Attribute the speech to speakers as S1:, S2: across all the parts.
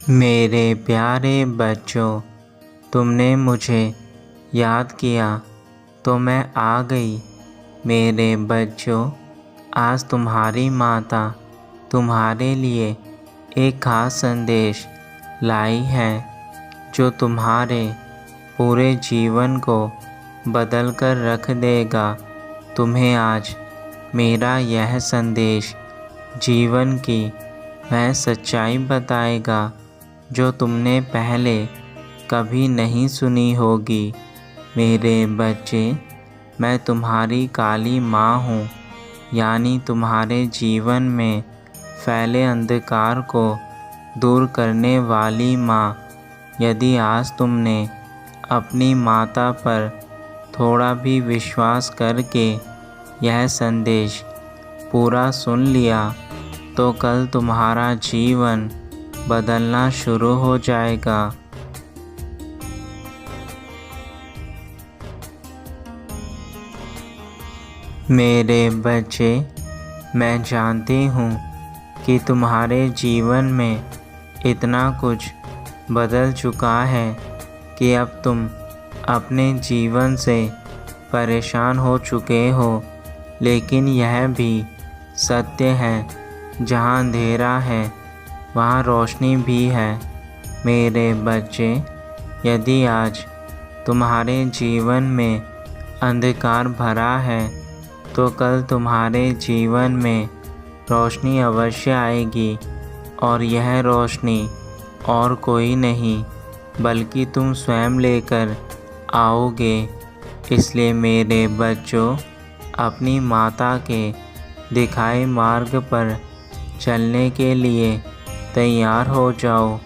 S1: मेरे प्यारे बच्चों, तुमने मुझे याद किया तो मैं आ गई। मेरे बच्चों, आज तुम्हारी माता तुम्हारे लिए एक खास संदेश लाई है जो तुम्हारे पूरे जीवन को बदल कर रख देगा। तुम्हें आज मेरा यह संदेश जीवन की वह सच्चाई बताएगा जो तुमने पहले कभी नहीं सुनी होगी। मेरे बच्चे, मैं तुम्हारी काली माँ हूँ, यानी तुम्हारे जीवन में फैले अंधकार को दूर करने वाली माँ। यदि आज तुमने अपनी माता पर थोड़ा भी विश्वास करके यह संदेश पूरा सुन लिया तो कल तुम्हारा जीवन बदलना शुरू हो जाएगा। मेरे बच्चे, मैं जानती हूँ कि तुम्हारे जीवन में इतना कुछ बदल चुका है कि अब तुम अपने जीवन से परेशान हो चुके हो, लेकिन यह भी सत्य है, जहाँ अंधेरा है वहाँ रोशनी भी है। मेरे बच्चे, यदि आज तुम्हारे जीवन में अंधकार भरा है तो कल तुम्हारे जीवन में रोशनी अवश्य आएगी, और यह रोशनी और कोई नहीं बल्कि तुम स्वयं लेकर आओगे। इसलिए मेरे बच्चों, अपनी माता के दिखाए मार्ग पर चलने के लिए तैयार हो जाओ।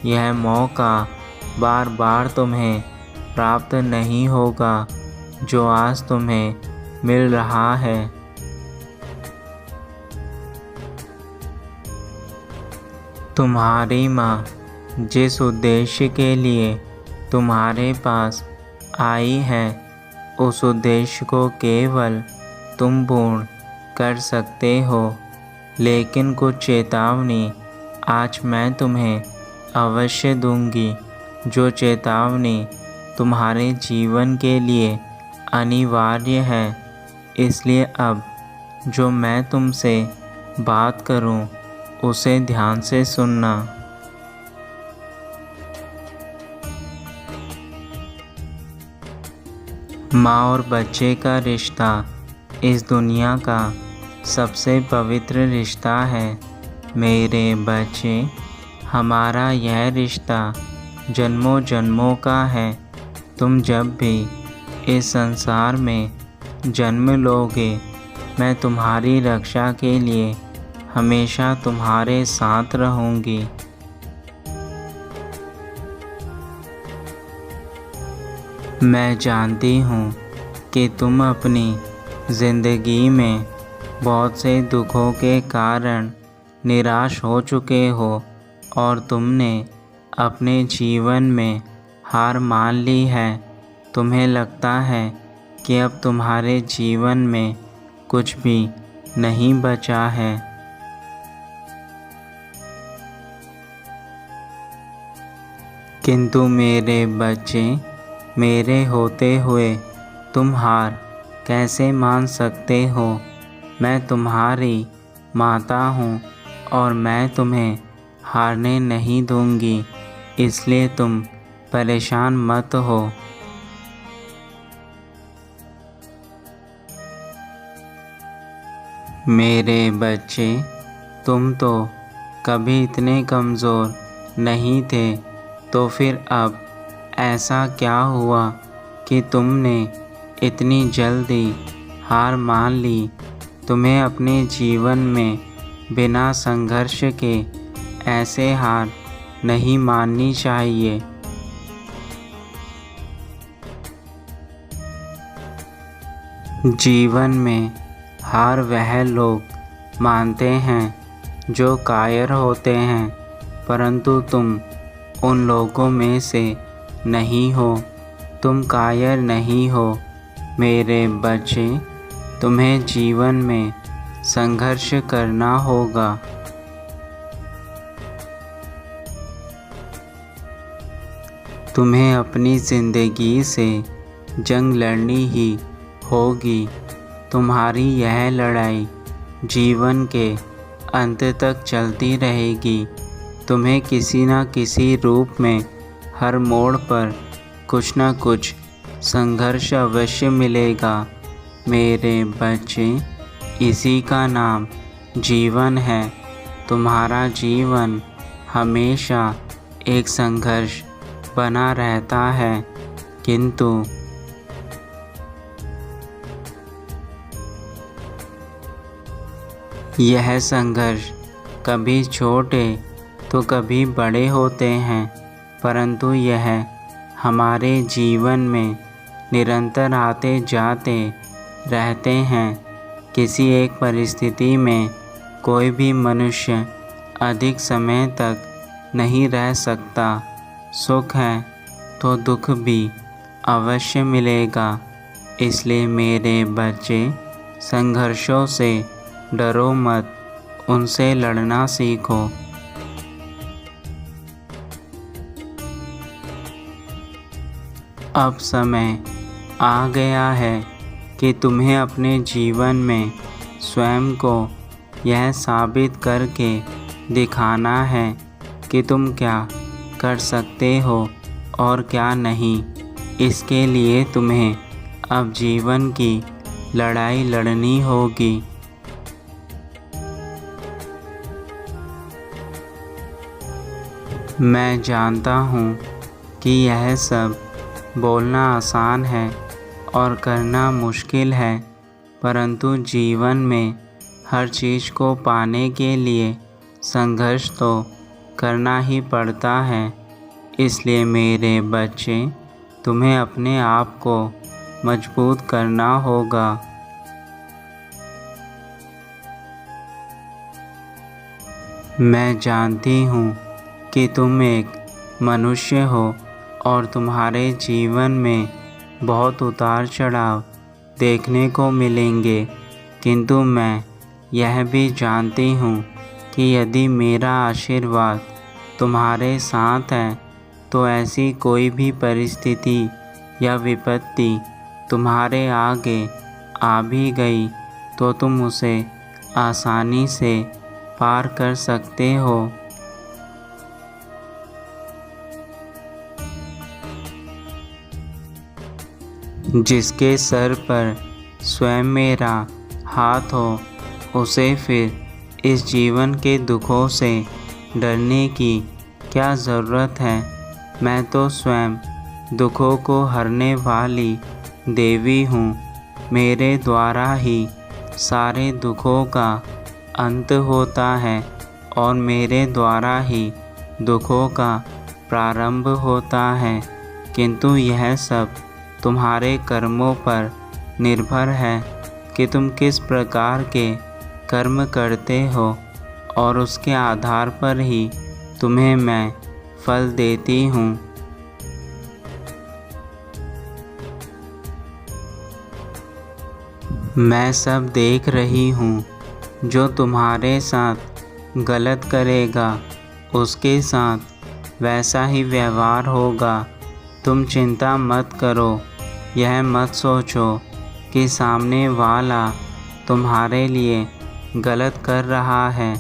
S1: यह मौका बार बार तुम्हें प्राप्त नहीं होगा जो आज तुम्हें मिल रहा है। तुम्हारी माँ जिस उद्देश्य के लिए तुम्हारे पास आई है, उस उद्देश्य को केवल तुम पूर्ण कर सकते हो। लेकिन कुछ चेतावनी आज मैं तुम्हें अवश्य दूंगी, जो चेतावनी तुम्हारे जीवन के लिए अनिवार्य है। इसलिए अब जो मैं तुमसे बात करूं, उसे ध्यान से सुनना। माँ और बच्चे का रिश्ता इस दुनिया का सबसे पवित्र रिश्ता है। मेरे बच्चे, हमारा यह रिश्ता जन्मों जन्मों का है। तुम जब भी इस संसार में जन्म लोगे, मैं तुम्हारी रक्षा के लिए हमेशा तुम्हारे साथ रहूँगी। मैं जानती हूँ कि तुम अपनी ज़िंदगी में बहुत से दुखों के कारण निराश हो चुके हो और तुमने अपने जीवन में हार मान ली है। तुम्हें लगता है कि अब तुम्हारे जीवन में कुछ भी नहीं बचा है। किंतु मेरे बच्चे, मेरे होते हुए तुम हार कैसे मान सकते हो? मैं तुम्हारी माता हूँ और मैं तुम्हें हारने नहीं दूँगी, इसलिए तुम परेशान मत हो। मेरे बच्चे, तुम तो कभी इतने कमज़ोर नहीं थे, तो फिर अब ऐसा क्या हुआ कि तुमने इतनी जल्दी हार मान ली? तुम्हें अपने जीवन में बिना संघर्ष के ऐसे हार नहीं माननी चाहिए। जीवन में हार वह लोग मानते हैं जो कायर होते हैं, परंतु तुम उन लोगों में से नहीं हो। तुम कायर नहीं हो। मेरे बच्चे, तुम्हें जीवन में संघर्ष करना होगा। तुम्हें अपनी ज़िंदगी से जंग लड़नी ही होगी। तुम्हारी यह लड़ाई जीवन के अंत तक चलती रहेगी। तुम्हें किसी न किसी रूप में हर मोड़ पर कुछ न कुछ संघर्ष अवश्य मिलेगा। मेरे बच्चे, इसी का नाम जीवन है। तुम्हारा जीवन हमेशा एक संघर्ष बना रहता है, किंतु यह संघर्ष कभी छोटे तो कभी बड़े होते हैं, परंतु यह हमारे जीवन में निरंतर आते जाते रहते हैं। किसी एक परिस्थिति में कोई भी मनुष्य अधिक समय तक नहीं रह सकता। सुख है तो दुख भी अवश्य मिलेगा। इसलिए मेरे बच्चे, संघर्षों से डरो मत, उनसे लड़ना सीखो। अब समय आ गया है कि तुम्हें अपने जीवन में स्वयं को यह साबित करके दिखाना है कि तुम क्या कर सकते हो और क्या नहीं। इसके लिए तुम्हें अब जीवन की लड़ाई लड़नी होगी। मैं जानता हूँ कि यह सब बोलना आसान है और करना मुश्किल है, परंतु जीवन में हर चीज़ को पाने के लिए संघर्ष तो करना ही पड़ता है। इसलिए मेरे बच्चे, तुम्हें अपने आप को मजबूत करना होगा। मैं जानती हूँ कि तुम एक मनुष्य हो और तुम्हारे जीवन में बहुत उतार चढ़ाव देखने को मिलेंगे, किंतु मैं यह भी जानती हूँ कि यदि मेरा आशीर्वाद तुम्हारे साथ है तो ऐसी कोई भी परिस्थिति या विपत्ति तुम्हारे आगे आ भी गई तो तुम उसे आसानी से पार कर सकते हो। जिसके सर पर स्वयं मेरा हाथ हो, उसे फिर इस जीवन के दुखों से डरने की क्या ज़रूरत है। मैं तो स्वयं दुखों को हरने वाली देवी हूँ। मेरे द्वारा ही सारे दुखों का अंत होता है और मेरे द्वारा ही दुखों का प्रारंभ होता है, किंतु यह सब तुम्हारे कर्मों पर निर्भर है कि तुम किस प्रकार के कर्म करते हो, और उसके आधार पर ही तुम्हें मैं फल देती हूँ। मैं सब देख रही हूँ। जो तुम्हारे साथ गलत करेगा उसके साथ वैसा ही व्यवहार होगा। तुम चिंता मत करो। यह मत सोचो कि सामने वाला तुम्हारे लिए गलत कर रहा है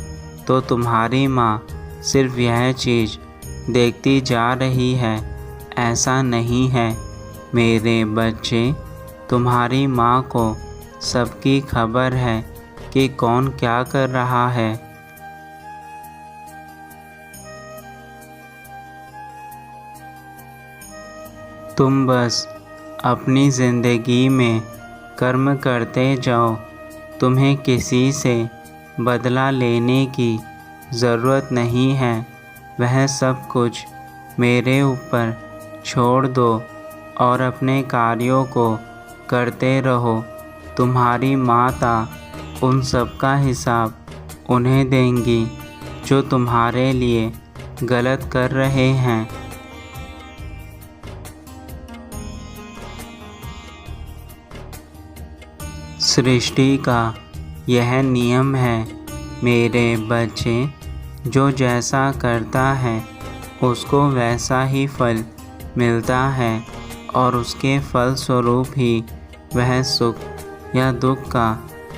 S1: तो तुम्हारी माँ सिर्फ यह चीज़ देखती जा रही है। ऐसा नहीं है मेरे बच्चे। तुम्हारी माँ को सबकी खबर है कि कौन क्या कर रहा है। तुम बस अपनी ज़िंदगी में कर्म करते जाओ। तुम्हें किसी से बदला लेने की ज़रूरत नहीं है। वह सब कुछ मेरे ऊपर छोड़ दो और अपने कार्यों को करते रहो। तुम्हारी माता उन सब का हिसाब उन्हें देंगी जो तुम्हारे लिए गलत कर रहे हैं। सृष्टि का यह नियम है मेरे बच्चे। जो जैसा करता है उसको वैसा ही फल मिलता है और उसके फलस्वरूप ही वह सुख या दुख का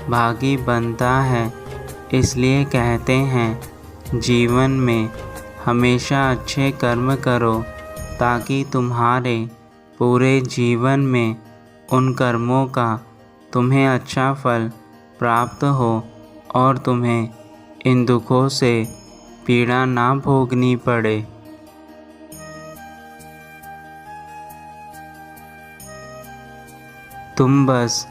S1: भागी बनता है। इसलिए कहते हैं जीवन में हमेशा अच्छे कर्म करो ताकि तुम्हारे पूरे जीवन में उन कर्मों का तुम्हें अच्छा फल प्राप्त हो और तुम्हें इन दुखों से पीड़ा ना भोगनी पड़े। तुम बस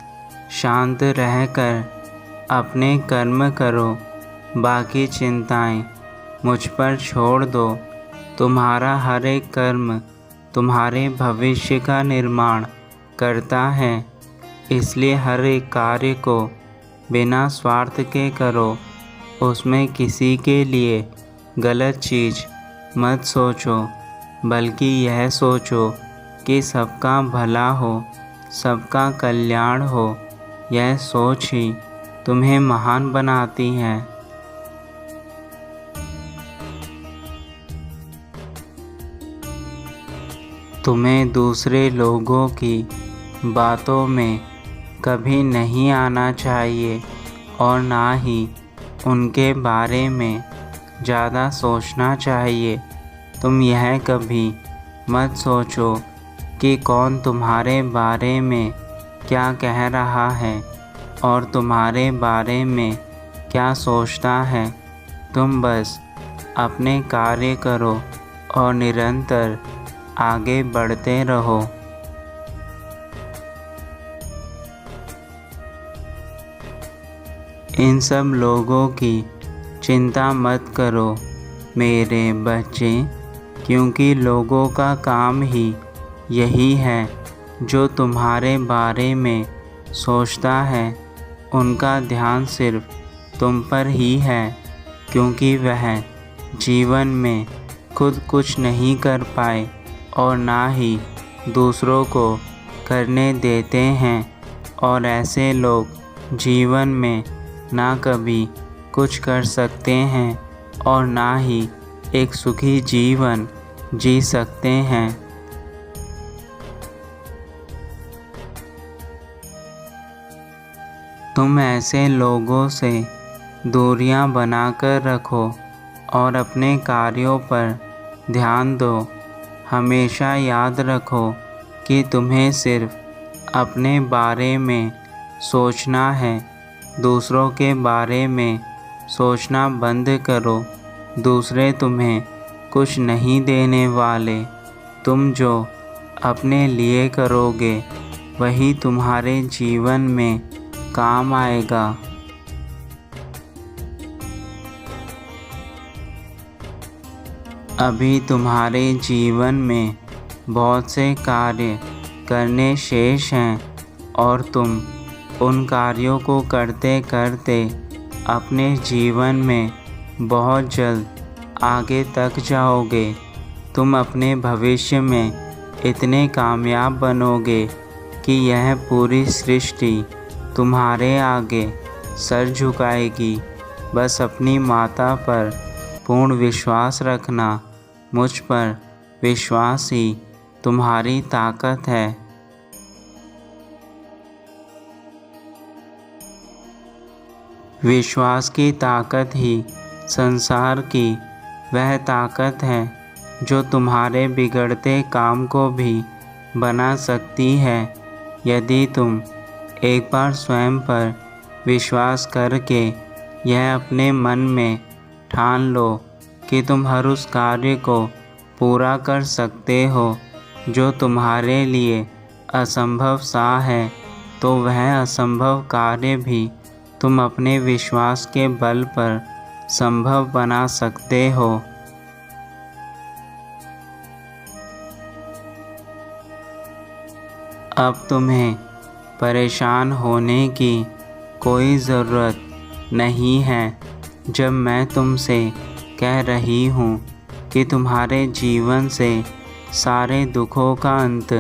S1: शांत रहकर अपने कर्म करो, बाकी चिंताएं मुझ पर छोड़ दो। तुम्हारा हर एक कर्म तुम्हारे भविष्य का निर्माण करता है, इसलिए हर एक कार्य को बिना स्वार्थ के करो। उसमें किसी के लिए गलत चीज़ मत सोचो, बल्कि यह सोचो कि सबका भला हो, सबका कल्याण हो। यह सोच ही तुम्हें महान बनाती है। तुम्हें दूसरे लोगों की बातों में कभी नहीं आना चाहिए और ना ही उनके बारे में ज़्यादा सोचना चाहिए। तुम यह कभी मत सोचो कि कौन तुम्हारे बारे में क्या कह रहा है और तुम्हारे बारे में क्या सोचता है। तुम बस अपने कार्य करो और निरंतर आगे बढ़ते रहो। इन सब लोगों की चिंता मत करो मेरे बच्चे, क्योंकि लोगों का काम ही यही है जो तुम्हारे बारे में सोचता है। उनका ध्यान सिर्फ तुम पर ही है, क्योंकि वह जीवन में खुद कुछ नहीं कर पाए और ना ही दूसरों को करने देते हैं। और ऐसे लोग जीवन में ना कभी कुछ कर सकते हैं और ना ही एक सुखी जीवन जी सकते हैं। तुम ऐसे लोगों से दूरियां बनाकर रखो और अपने कार्यों पर ध्यान दो। हमेशा याद रखो कि तुम्हें सिर्फ अपने बारे में सोचना है। दूसरों के बारे में सोचना बंद करो। दूसरे तुम्हें कुछ नहीं देने वाले। तुम जो अपने लिए करोगे वही तुम्हारे जीवन में काम आएगा। अभी तुम्हारे जीवन में बहुत से कार्य करने शेष हैं और तुम उन कार्यों को करते करते अपने जीवन में बहुत जल्द आगे तक जाओगे। तुम अपने भविष्य में इतने कामयाब बनोगे कि यह पूरी सृष्टि तुम्हारे आगे सर झुकाएगी। बस अपनी माता पर पूर्ण विश्वास रखना। मुझ पर विश्वास ही तुम्हारी ताकत है। विश्वास की ताकत ही संसार की वह ताकत है जो तुम्हारे बिगड़ते काम को भी बना सकती है। यदि तुम एक बार स्वयं पर विश्वास करके यह अपने मन में ठान लो कि तुम हर उस कार्य को पूरा कर सकते हो जो तुम्हारे लिए असंभव सा है, तो वह असंभव कार्य भी तुम अपने विश्वास के बल पर संभव बना सकते हो। अब तुम्हें परेशान होने की कोई ज़रूरत नहीं है। जब मैं तुमसे कह रही हूँ कि तुम्हारे जीवन से सारे दुखों का अंत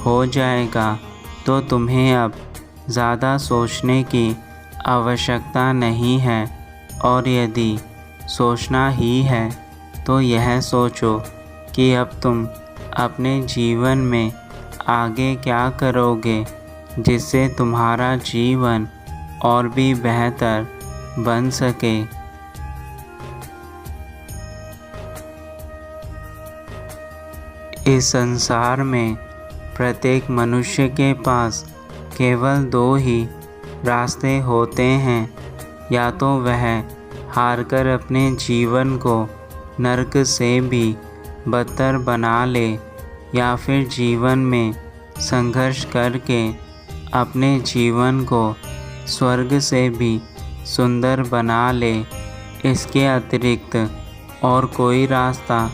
S1: हो जाएगा, तो तुम्हें अब ज़्यादा सोचने की आवश्यकता नहीं है। और यदि सोचना ही है तो यह सोचो कि अब तुम अपने जीवन में आगे क्या करोगे जिससे तुम्हारा जीवन और भी बेहतर बन सके। इस संसार में प्रत्येक मनुष्य के पास केवल 2 ही रास्ते होते हैं, या तो वह हारकर अपने जीवन को नरक से भी बदतर बना ले, या फिर जीवन में संघर्ष करके अपने जीवन को स्वर्ग से भी सुंदर बना ले। इसके अतिरिक्त और कोई रास्ता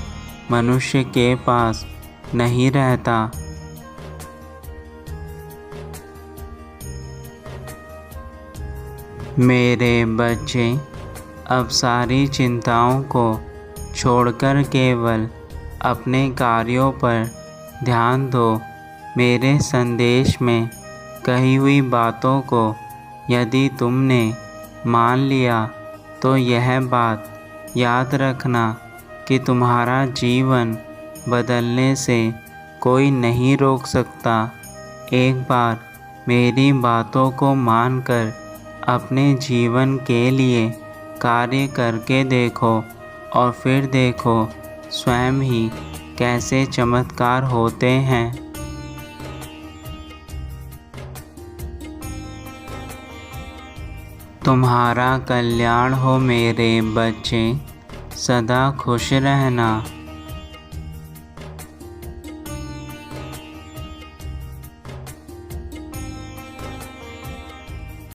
S1: मनुष्य के पास नहीं रहता। मेरे बच्चे, अब सारी चिंताओं को छोड़कर केवल अपने कार्यों पर ध्यान दो। मेरे संदेश में कही हुई बातों को यदि तुमने मान लिया तो यह बात याद रखना कि तुम्हारा जीवन बदलने से कोई नहीं रोक सकता। एक बार मेरी बातों को मानकर अपने जीवन के लिए कार्य करके देखो और फिर देखो स्वयं ही कैसे चमत्कार होते हैं। तुम्हारा कल्याण हो मेरे बच्चे, सदा खुश रहना।